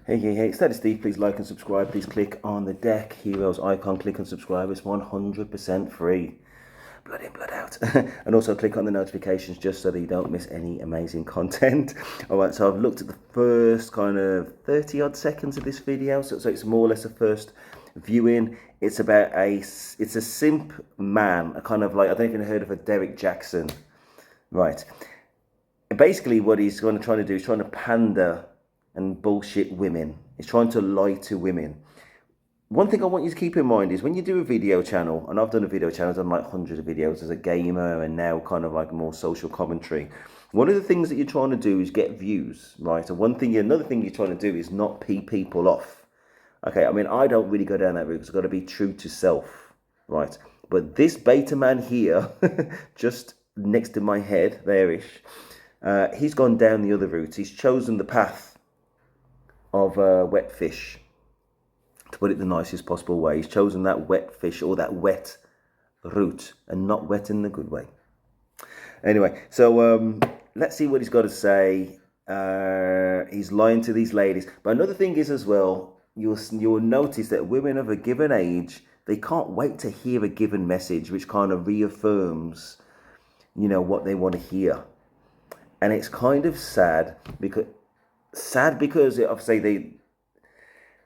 Hey, Status Steve, please like and subscribe. Please click on the Deck Heroes icon, click and subscribe. It's 100% free. Blood in, blood out. And also click on the notifications just so that you don't miss any amazing content. All right, so I've looked at the first kind of 30 odd seconds of this video. So it's more or less a first viewing. It's about it's a simp man, a kind of like, I don't even heard of a Derek Jackson. Right. Basically what he's going to try to do is trying to pander and bullshit women. He's trying to lie to women. One thing I want you to keep in mind is when you do a video channel, and I've done a video channel, I've done like hundreds of videos as a gamer and now kind of like more social commentary. One of the things that you're trying to do is get views, right? And another thing you're trying to do is not pee people off. Okay, I mean, I don't really go down that route because I've got to be true to self, right? But this beta man here, just next to my head, there-ish, he's gone down the other route. He's chosen the path of wet fish, to put it the nicest possible way. He's chosen that wet fish or that wet route and not wet in the good way. Anyway, so let's see what he's got to say. He's lying to these ladies. But another thing is as well, you'll notice that women of a given age, they can't wait to hear a given message, which kind of reaffirms, you know, what they want to hear. And it's kind of sad because obviously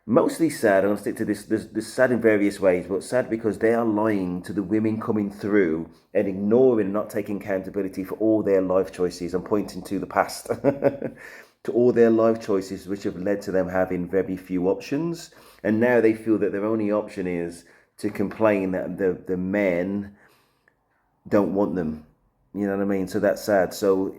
mostly sad. I'm going to stick to this sad in various ways, but sad because they are lying to the women coming through and ignoring and not taking accountability for all their life choices and pointing to the past, to all their life choices, which have led to them having very few options. And now they feel that their only option is to complain that the men don't want them. You know what I mean? So that's sad. So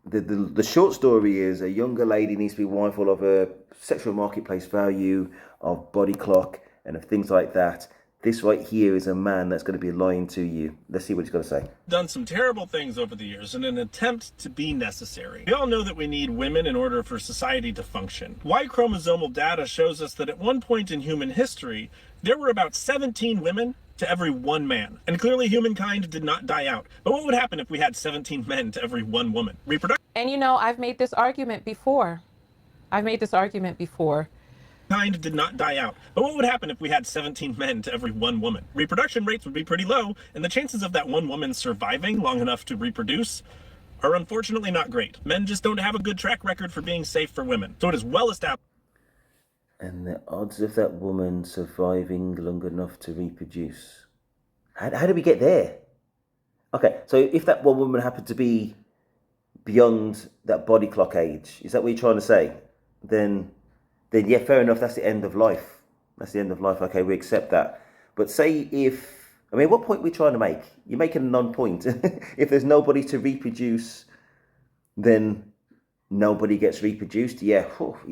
the short story is a younger lady needs to be mindful of her sexual marketplace value, of body clock, and of things like that. This right here is a man that's going to be lying to you. Let's see what he's got to say. Done some terrible things over the years in an attempt to be necessary. We all know that we need women in order for society to function. Y chromosomal data shows us that at one point in human history, there were about 17 women to every one man. And clearly humankind did not die out. But what would happen if we had 17 men to every one woman? And you know, I've made this argument before. Kind did not die out. But what would happen if we had 17 men to every one woman? Reproduction rates would be pretty low, and the chances of that one woman surviving long enough to reproduce are unfortunately not great. Men just don't have a good track record for being safe for women. So it is well established. And the odds of that woman surviving long enough to reproduce. How do we get there? Okay, so if that one woman happened to be beyond that body clock age, is that what you're trying to say? Then yeah, fair enough, that's the end of life. That's the end of life. Okay, we accept that. But say what point are we trying to make? You're making a non-point. If there's nobody to reproduce, then nobody gets reproduced. Yeah,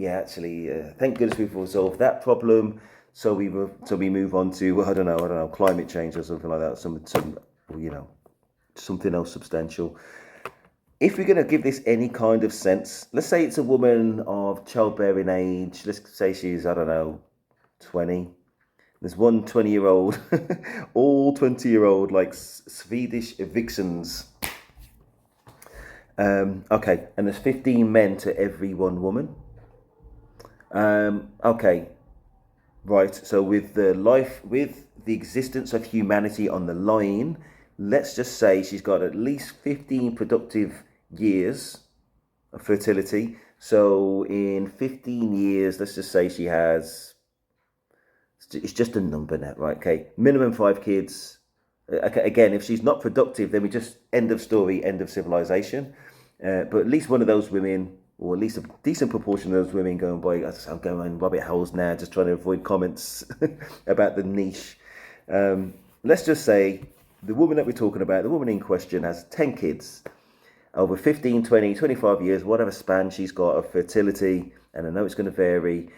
actually, thank goodness we've resolved that problem. So we move on to, I don't know, climate change or something like that. Something else substantial. If we're going to give this any kind of sense, let's say it's a woman of childbearing age. Let's say she's, 20. There's one 20-year-old, all 20-year-old, like Swedish vixens. Okay, and there's 15 men to every one woman. Okay, right. So with the existence of humanity on the line, let's just say she's got at least 15 productive years of fertility. So in 15 years, let's just say she has, it's just a number now, right? Okay, minimum 5 kids. Okay, again, if she's not productive, then we just end of story, end of civilization. But at least one of those women, or at least a decent proportion of those women going by, I'm going in rabbit holes now, just trying to avoid comments about the niche. Let's just say the woman that we're talking about, the woman in question, has 10 kids over 15, 20, 25 years, whatever span she's got of fertility. And I know it's going to vary.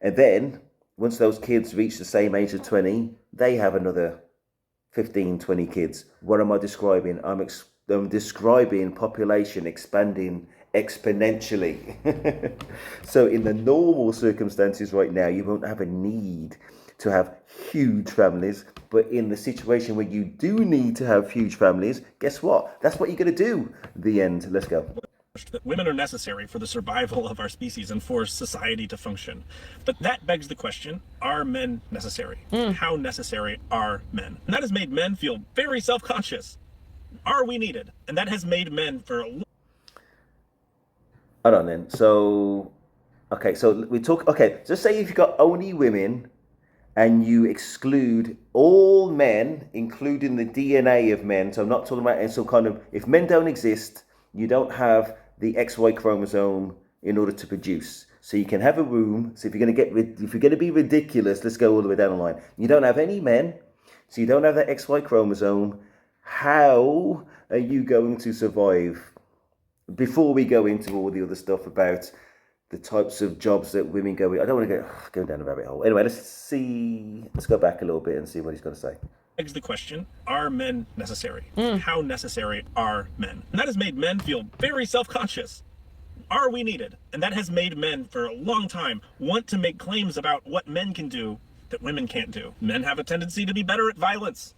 And then once those kids reach the same age of 20, they have another 15, 20 kids. What am I describing? I'm describing population expanding exponentially. So in the normal circumstances right now, you won't have a need to have huge families. But in the situation where you do need to have huge families, guess what? That's what you're going to do. The end. Let's go. that women are necessary for the survival of our species and for society to function. But that begs the question, are men necessary? How necessary are men? And that has made men feel very self-conscious. Are we needed? And that has made men for a Hold on then. So, okay, so we talk. Okay, just say if you've got only women and you exclude all men, including the DNA of men. So I'm not talking about some kind of, if men don't exist, you don't have the XY chromosome in order to produce. So you can have a room. So if you're going to be ridiculous, let's go all the way down the line. You don't have any men, so you don't have that XY chromosome. How are you going to survive? Before we go into all the other stuff about the types of jobs that women go in, I don't want to go down a rabbit hole. Anyway, let's go back a little bit and see what he's got to say. Begs the question, are men necessary? How necessary are men? And that has made men feel very self-conscious. Are we needed? And that has made men for a long time want to make claims about what men can do that women can't do. Men have a tendency to be better at violence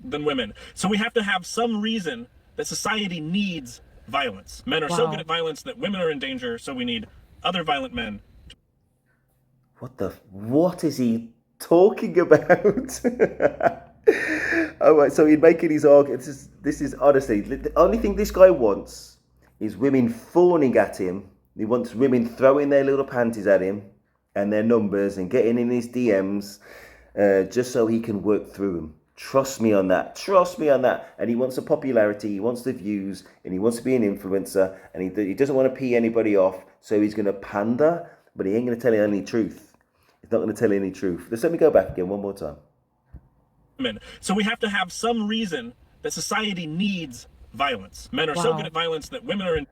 than women. So we have to have some reason that society needs violence. Men are so good at violence that women are in danger, so we need other violent men. What is he talking about? All right, so he's making his argument. This is honestly, the only thing this guy wants is women fawning at him. He wants women throwing their little panties at him and their numbers and getting in his DMs just so he can work through them. Trust me on that. Trust me on that. And he wants the popularity, he wants the views, and he wants to be an influencer, and he doesn't want to pee anybody off, so he's going to pander, but he ain't going to tell you any truth. He's not going to tell you any truth. Let me go back again one more time. So we have to have some reason that society needs violence. Men are so good at violence that women are in...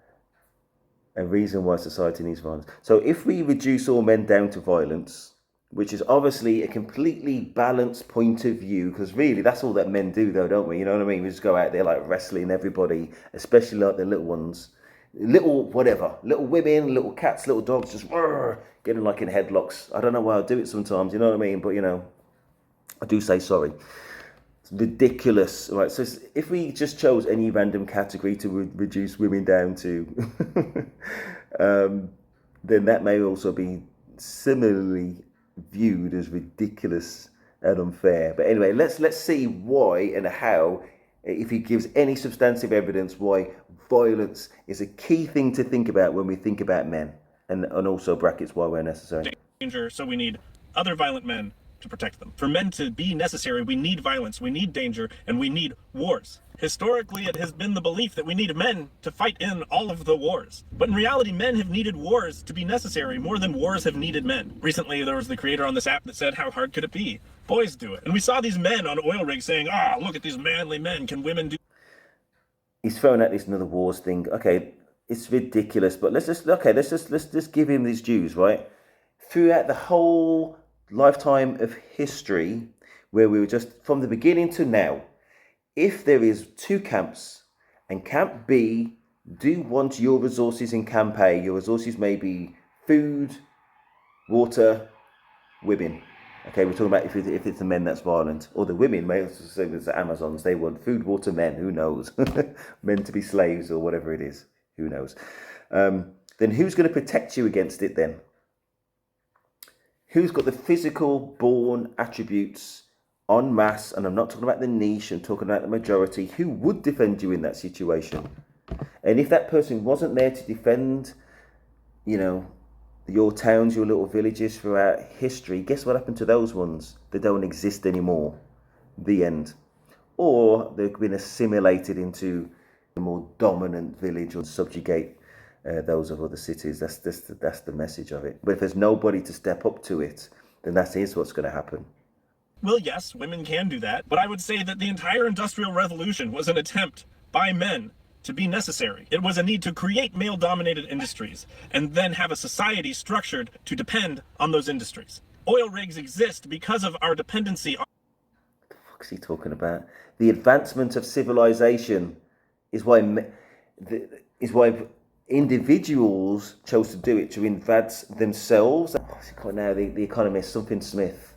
A reason why society needs violence. So if we reduce all men down to violence, which is obviously a completely balanced point of view, because really that's all that men do though, don't we? You know what I mean? We just go out there like wrestling everybody, especially like the little ones. Little whatever. Little women, little cats, little dogs, just getting like in headlocks. I don't know why I do it sometimes, you know what I mean? But you know, I do say sorry. It's ridiculous. Right, so if we just chose any random category to reduce women down to, then that may also be similarly viewed as ridiculous and unfair. But anyway, let's see why and how, if he gives any substantive evidence why violence is a key thing to think about when we think about men, and also brackets why we're necessary. Danger, so we need other violent men to protect them. For men to be necessary, we need violence, we need danger, and we need wars. Historically, it has been the belief that we need men to fight in all of the wars. But in reality, men have needed wars to be necessary more than wars have needed men. Recently, there was the creator on this app that said, how hard could it be? Boys do it. And we saw these men on oil rigs saying, look at these manly men, can women do... He's throwing out this another wars thing. Okay, it's ridiculous, but let's just give him these dues, right? Throughout the whole lifetime of history, where we were just from the beginning to now, if there is two camps and camp B do want your resources in camp A, your resources may be food, water, women. Okay, we're talking about if it's the men that's violent, or the women, may also say it's the Amazons, they want food, water, men, who knows? Men to be slaves or whatever it is, who knows? Then who's going to protect you against it then? Who's got the physical born attributes en masse, and I'm not talking about the niche, I'm talking about the majority, who would defend you in that situation? And if that person wasn't there to defend, you know, your towns, your little villages throughout history, guess what happened to those ones? They don't exist anymore. The end. Or they've been assimilated into a more dominant village or subjugate those of other cities. That's the message of it. But if there's nobody to step up to it, then that is what's going to happen. Well, yes, women can do that, but I would say that the entire Industrial Revolution was an attempt by men to be necessary. It was a need to create male-dominated industries and then have a society structured to depend on those industries. Oil rigs exist because of our dependency on... What the fuck's he talking about? The advancement of civilization is why individuals chose to do it, to advance themselves. What's it called now? The Economist, something Smith.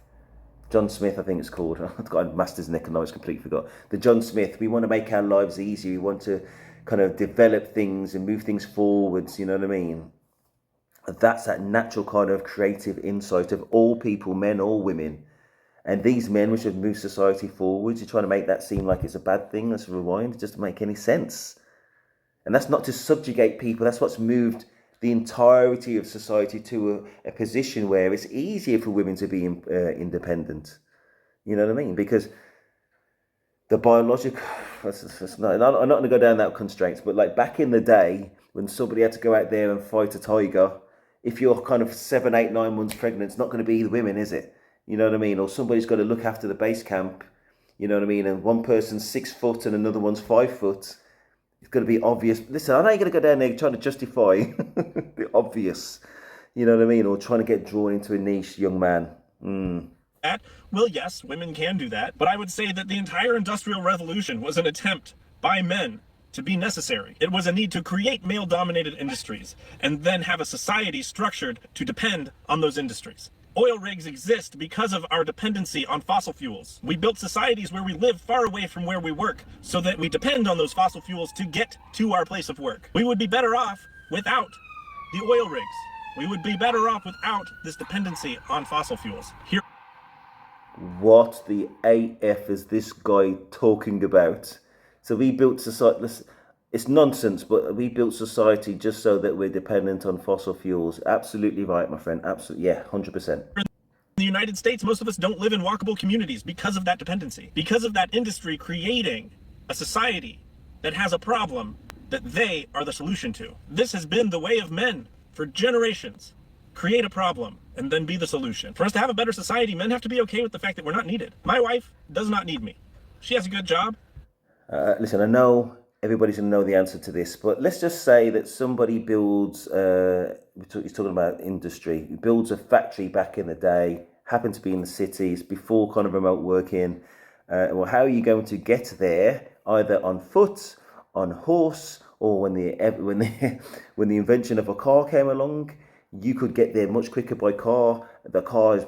John Smith, I think it's called. I've got a master's in economics, completely forgot. The John Smith, we want to make our lives easier. We want to kind of develop things and move things forwards, you know what I mean? That's that natural kind of creative insight of all people, men or women. And these men which have moved society forwards, you're trying to make that seem like it's a bad thing. Let's rewind, just to make any sense. And that's not to subjugate people. That's what's moved the entirety of society to a position where it's easier for women to be independent. You know what I mean? Because the biological, I'm not going to go down that constraints, but like back in the day when somebody had to go out there and fight a tiger, if you're kind of 7, 8, 9 months pregnant, it's not going to be the women, is it? You know what I mean? Or somebody's got to look after the base camp, you know what I mean? And one person's 6 foot and another one's 5 foot. It's going to be obvious. Listen, I'm not going to go down there trying to justify the obvious, you know what I mean? Or trying to get drawn into a niche young man. Well, yes, women can do that, but I would say that the entire Industrial Revolution was an attempt by men to be necessary. It was a need to create male-dominated industries and then have a society structured to depend on those industries. Oil rigs exist because of our dependency on fossil fuels. We built societies where we live far away from where we work so that we depend on those fossil fuels to get to our place of work. We would be better off without the oil rigs. We would be better off without this dependency on fossil fuels. What the AF is this guy talking about? So we built society, it's nonsense, but we built society just so that we're dependent on fossil fuels. Absolutely right, my friend. Absolutely, yeah, 100%. In the United States, most of us don't live in walkable communities because of that dependency, because of that industry creating a society that has a problem that they are the solution to. This has been the way of men for generations. Create a problem and then be the solution. For us to have a better society, men have to be okay with the fact that we're not needed. My wife does not need me. She has a good job. Listen, I know everybody's going to know the answer to this, but let's just say that somebody builds, he's talking about industry, he builds a factory back in the day, happened to be in the cities, before kind of remote working. Well, how are you going to get there? Either on foot, on horse, or when the invention of a car came along, you could get there much quicker by car. The cars,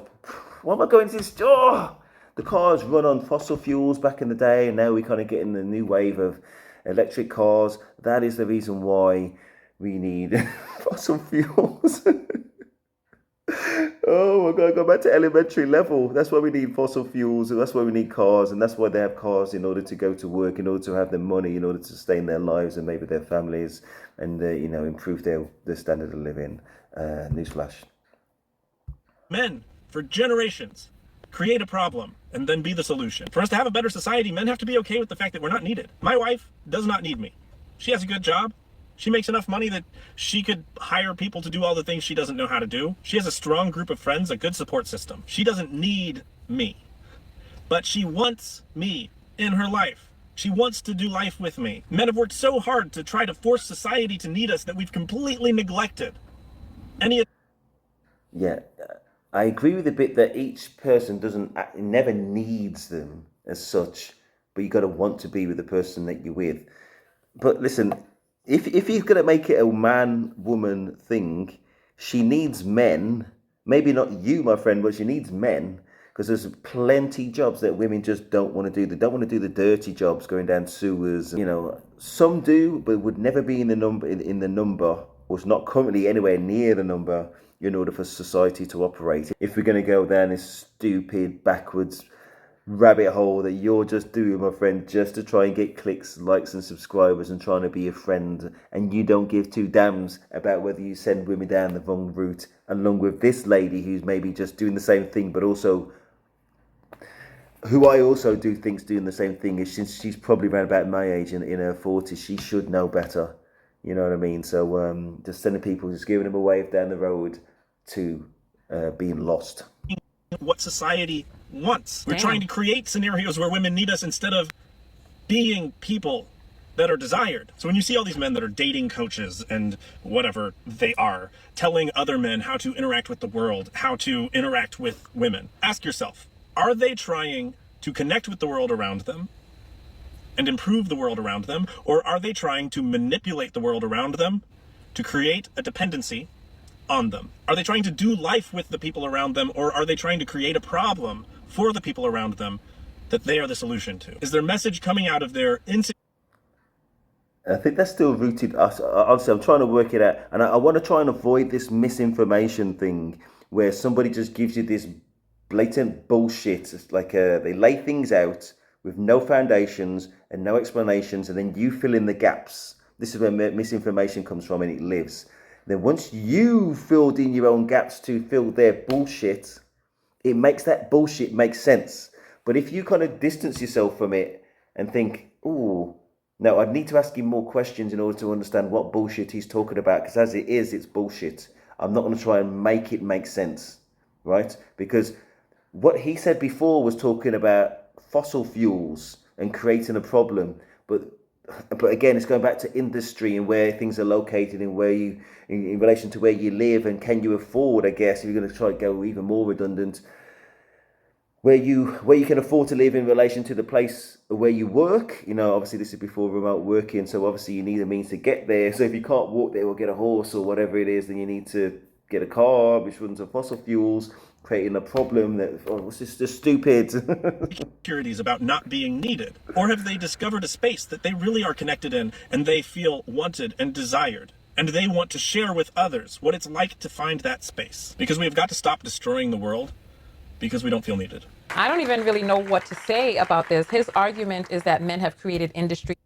why am I going to this store? The cars run on fossil fuels back in the day, and now we kind of get in the new wave of electric cars. That is the reason why we need fossil fuels. Oh my God, go back to elementary level. That's why we need fossil fuels, and that's why we need cars, and that's why they have cars in order to go to work, in order to have the money, in order to sustain their lives and maybe their families, and improve their standard of living. Newsflash. Men, for generations, create a problem and then be the solution. For us to have a better society, men have to be okay with the fact that we're not needed. My wife does not need me. She has a good job. She makes enough money that she could hire people to do all the things she doesn't know how to do. She has a strong group of friends, a good support system. She doesn't need me, but she wants me in her life. She wants to do life with me. Men have worked so hard to try to force society to need us that we've completely neglected any. Yeah, I agree with the bit that each person never needs them as such, but you got to want to be with the person that you're with. But listen, if you're going to make it a man-woman thing, she needs men. Maybe not you, my friend, but she needs men, because there's plenty jobs that women just don't want to do. They don't want to do the dirty jobs, going down sewers. Some do, but would never be in the number, or it's not currently anywhere near the number in order for society to operate. If we're going to go down this stupid backwards rabbit hole that you're just doing, my friend, just to try and get clicks, likes and subscribers and trying to be a friend, and you don't give two damns about whether you send women down the wrong route, along with this lady who's maybe just doing the same thing, but also who I also do think's doing the same thing, is since she's probably around about my age in her 40s, she should know better. You know what I mean? So just sending people, just giving them a wave down the road to being lost. What society wants. We're trying to create scenarios where women need us instead of being people that are desired. So when you see all these men that are dating coaches and whatever they are, telling other men how to interact with the world, how to interact with women, ask yourself, are they trying to connect with the world around them and improve the world around them, or are they trying to manipulate the world around them to create a dependency on them? Are they trying to do life with the people around them, or are they trying to create a problem for the people around them that they are the solution to? Is their message coming out of their I think that's still rooted. Obviously, I'm trying to work it out, and I want to try and avoid this misinformation thing where somebody just gives you this blatant bullshit. It's like they lay things out with no foundations and no explanations, and then you fill in the gaps. This is where misinformation comes from, and it lives. Then once you filled in your own gaps to fill their bullshit, it makes that bullshit make sense. But if you kind of distance yourself from it and think, "Oh, no, I'd need to ask him more questions in order to understand what bullshit he's talking about," because as it is, it's bullshit. I'm not going to try and make it make sense, right? Because what he said before was talking about fossil fuels and creating a problem, but again, it's going back to industry and where things are located and where you, in relation to where you live, and can you afford, I guess, if you're going to try to go even more redundant, where you can afford to live in relation to the place where you work. Obviously this is before remote working, so obviously you need a means to get there. So if you can't walk there or get a horse or whatever it is, then you need to get a car which runs on fossil fuels, creating a problem that it's just stupid. Insecurities about not being needed? Or have they discovered a space that they really are connected in and they feel wanted and desired? And they want to share with others what it's like to find that space. Because we've got to stop destroying the world because we don't feel needed. I don't even really know what to say about this. His argument is that men have created industry.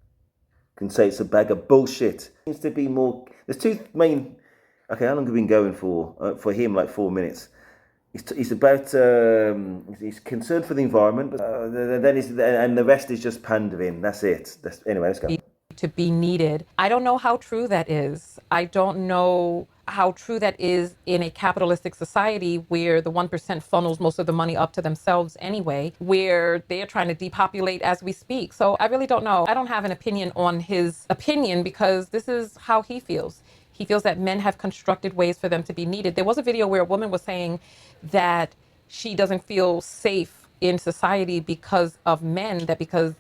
Can say it's a bag of bullshit. Seems to be more. There's two main. Okay, how long have we been going for? For him, like 4 minutes. He's about. He's concerned for the environment, but then and the rest is just pandering. That's it. Anyway, let's go. To be needed. I don't know how true that is. I don't know how true that is in a capitalistic society where the 1% funnels most of the money up to themselves anyway, where they're trying to depopulate as we speak. So I really don't know. I don't have an opinion on his opinion because this is how he feels. He feels that men have constructed ways for them to be needed. There was a video where a woman was saying that she doesn't feel safe in society because of men, that because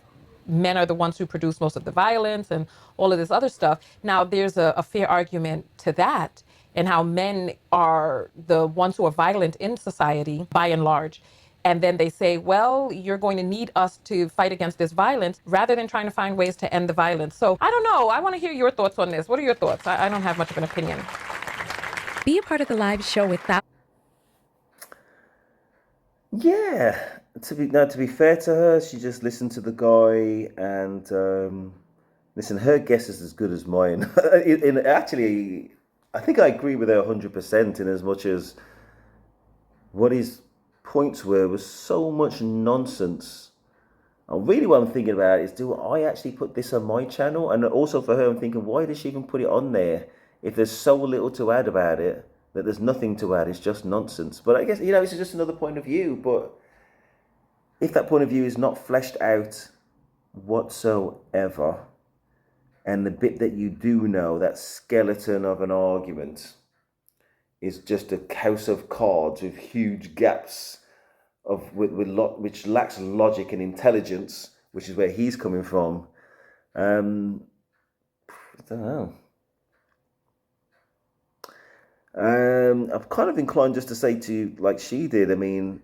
men are the ones who produce most of the violence and all of this other stuff. Now, there's a fair argument to that, and how men are the ones who are violent in society by and large. And then they say, well, you're going to need us to fight against this violence rather than trying to find ways to end the violence. So I don't know. I want to hear your thoughts on this. What are your thoughts? I don't have much of an opinion. Be a part of the live show without. Yeah, to be fair to her, she just listened to the guy and listen. Her guess is as good as mine. Actually, I think I agree with her 100% in as much as what his points were was so much nonsense. And really, what I'm thinking about is, do I actually put this on my channel? And also for her, I'm thinking, why does she even put it on there if there's so little to add about it? That there's nothing to add, it's just nonsense. But I guess, it's just another point of view. But if that point of view is not fleshed out whatsoever, and the bit that you do know, that skeleton of an argument, is just a house of cards with huge gaps which lacks logic and intelligence, which is where he's coming from. I don't know. I'm kind of inclined just to say to you, like she did, I mean,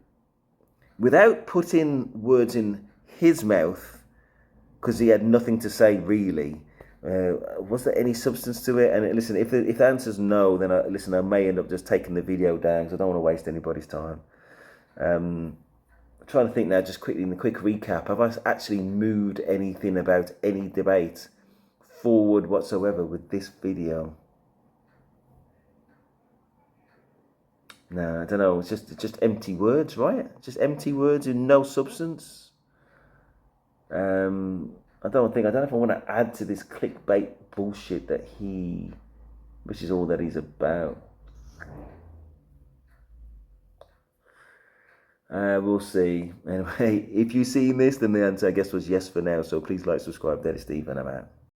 without putting words in his mouth, because he had nothing to say really, was there any substance to it? And listen, if the answer's no, then I may end up just taking the video down because I don't want to waste anybody's time. I'm trying to think now, just quickly in the quick recap, have I actually moved anything about any debate forward whatsoever with this video? No, I don't know. It's just empty words, right? Just empty words with no substance. I don't know if I want to add to this clickbait bullshit which is all that he's about. We'll see. Anyway, if you've seen this, then the answer, I guess, was yes for now. So please like, subscribe. That is Steve, and I'm out.